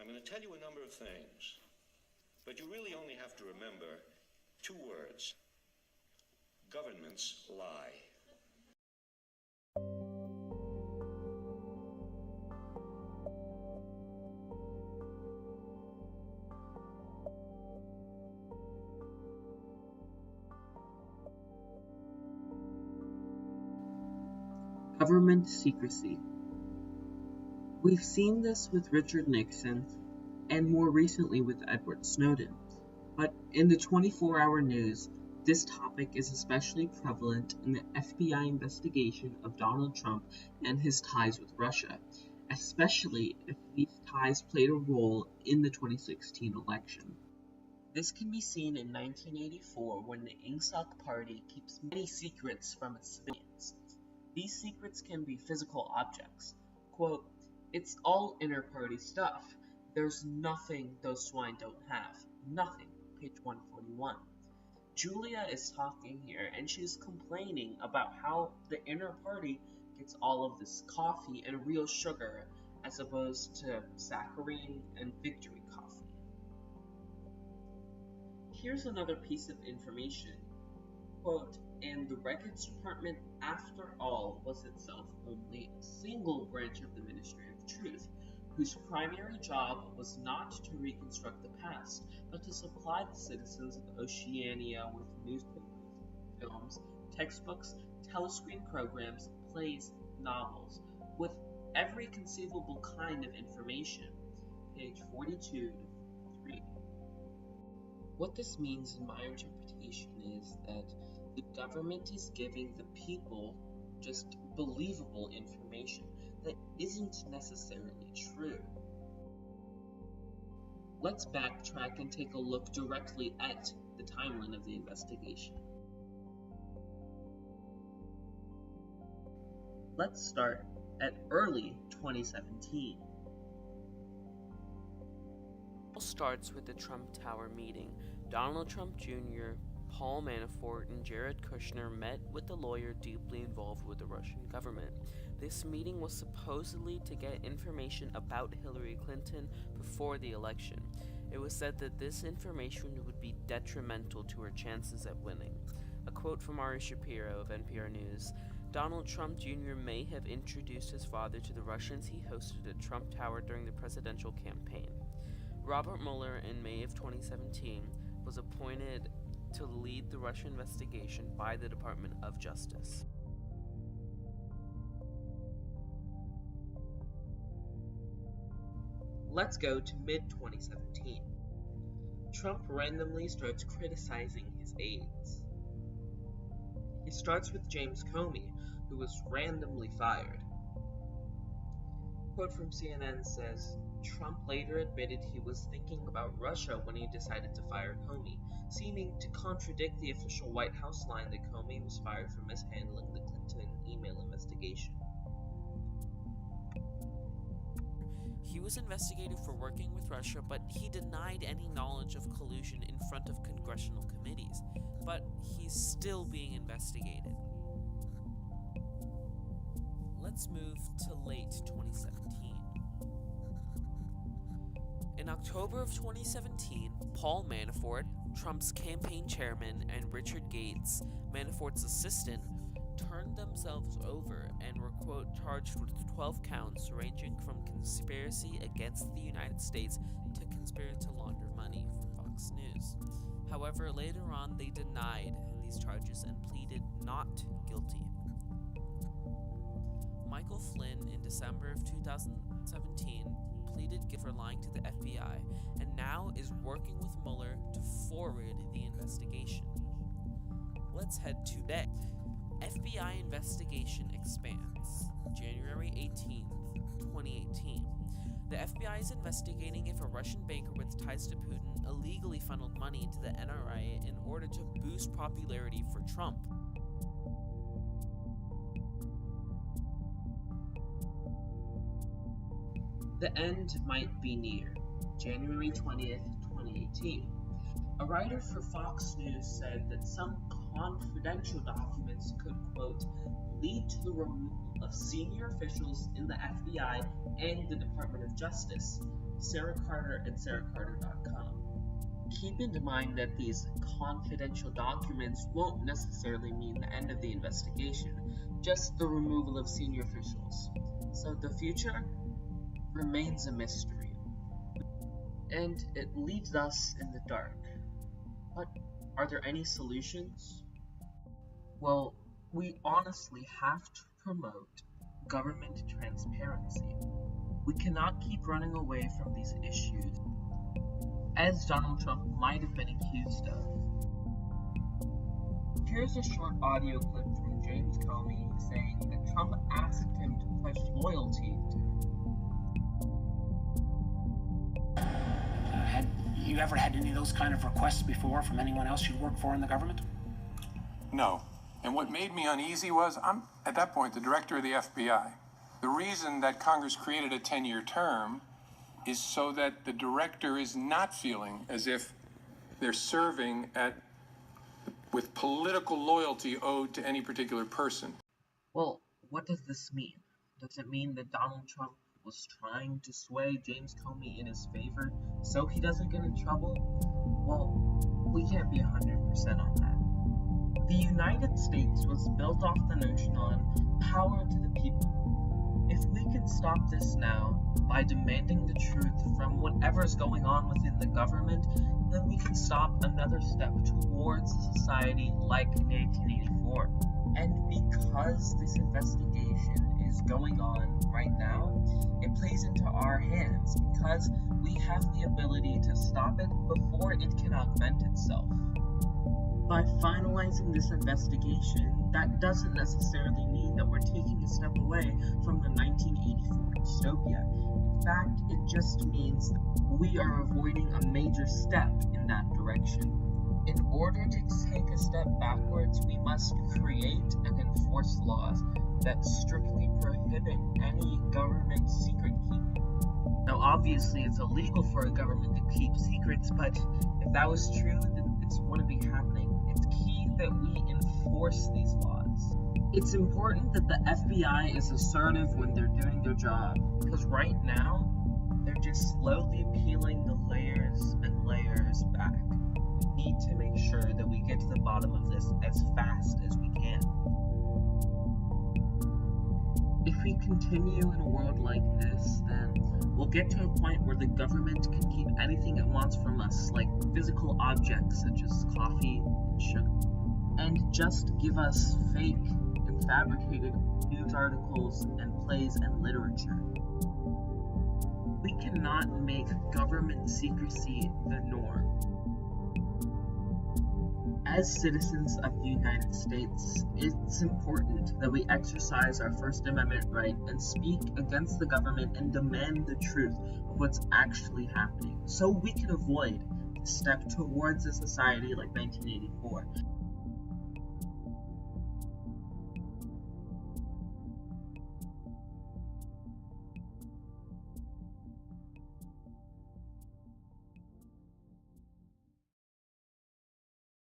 I'm going to tell you a number of things, but you really only have to remember two words. Governments lie. Government secrecy. We've seen this with Richard Nixon and more recently with Edward Snowden, but in the 24-hour news, this topic is especially prevalent in the FBI investigation of Donald Trump and his ties with Russia, especially if these ties played a role in the 2016 election. This can be seen in 1984 when the Ingsoc Party keeps many secrets from its civilians. These secrets can be physical objects. Quote, "It's all inter-party stuff. There's nothing those swine don't have. Nothing." Page 141. Julia is talking here, and she's complaining about how the inner party gets all of this coffee and real sugar as opposed to saccharine and victory coffee. Here's another piece of information. Quote, "And the Records Department, after all, was itself only a single branch of the Ministry of Truth, whose primary job was not to reconstruct the past, but to supply the citizens of Oceania with newspapers, films, textbooks, telescreen programs, plays, novels, with every conceivable kind of information." Page 42 to 3. What this means in my interpretation is that the government is giving the people just believable information that isn't necessarily true. Let's backtrack and take a look directly at the timeline of the investigation. Let's start at early 2017. It all starts with the Trump Tower meeting. Donald Trump Jr., Paul Manafort, and Jared Kushner met with the lawyer deeply involved with the Russian government. This meeting was supposedly to get information about Hillary Clinton before the election. It was said that this information would be detrimental to her chances at winning. A quote from Ari Shapiro of NPR News: "Donald Trump Jr. may have introduced his father to the Russians he hosted at Trump Tower during the presidential campaign." Robert Mueller, in May of 2017, was appointed to lead the Russia investigation by the Department of Justice. Let's go to mid-2017. Trump randomly starts criticizing his aides. He starts with James Comey, who was randomly fired. A quote from CNN says, "Trump later admitted he was thinking about Russia when he decided to fire Comey, seeming to contradict the official White House line that Comey was fired for mishandling the Clinton email investigation." He was investigated for working with Russia, but he denied any knowledge of collusion in front of congressional committees. But he's still being investigated. Let's move to late 2017. In October of 2017, Paul Manafort, Trump's campaign chairman, and Richard Gates, Manafort's assistant, turned themselves over and were, quote, charged with 12 counts ranging from conspiracy against the United States to conspiracy to launder money from Fox News. However, later on they denied these charges and pleaded not guilty. Michael Flynn, in December of 2017, pleaded guilty for lying to the FBI and now is working with Mueller to forward the investigation. Let's head to today. FBI investigation expands. January 18th, 2018. The FBI is investigating if a Russian banker with ties to Putin illegally funneled money into the NRA in order to boost popularity for Trump. The end might be near. January 20th, 2018. A writer for Fox News said that some confidential documents could, quote, lead to the removal of senior officials in the FBI and the Department of Justice, Sarah Carter and SarahCarter.com. Keep in mind that these confidential documents won't necessarily mean the end of the investigation, just the removal of senior officials. So the future remains a mystery, and it leaves us in the dark. But are there any solutions? Well, we honestly have to promote government transparency. We cannot keep running away from these issues, as Donald Trump might have been accused of. Here's a short audio clip from James Comey saying that Trump asked him to pledge loyalty to him. Had you ever had any of those kind of requests before from anyone else you worked for in the government? No. And what made me uneasy was I'm, at that point, the director of the FBI. The reason that Congress created a 10-year term is so that the director is not feeling as if they're serving with political loyalty owed to any particular person. Well, what does this mean? Does it mean that Donald Trump was trying to sway James Comey in his favor so he doesn't get in trouble? Well, we can't be 100% on that. The United States was built off the notion on power to the people. If we can stop this now by demanding the truth from whatever's going on within the government, then we can stop another step towards a society like 1984. And because this investigation is going on right now, it plays into our hands because we have the ability to stop it before it can augment itself. By finalizing this investigation, that doesn't necessarily mean that we're taking a step away from the 1984 dystopia. In fact, it just means that we are avoiding a major step in that direction. In order to take a step backwards, we must create and enforce laws that strictly prohibit any government secret keeping. Now, obviously, it's illegal for a government to keep secrets, but if that was true, then this wouldn't be happening. It's key that we enforce these laws. It's important that the FBI is assertive when they're doing their job, because right now, they're just slowly peeling the layers and layers back. We need to make sure that we get to the bottom of this as fast as we can. If we continue in a world like this, then we'll get to a point where the government can keep anything it wants from us, like physical objects such as coffee and sugar, and just give us fake and fabricated news articles and plays and literature. We cannot make government secrecy the norm. As citizens of the United States, it's important that we exercise our First Amendment right and speak against the government and demand the truth of what's actually happening, so we can avoid the step towards a society like 1984.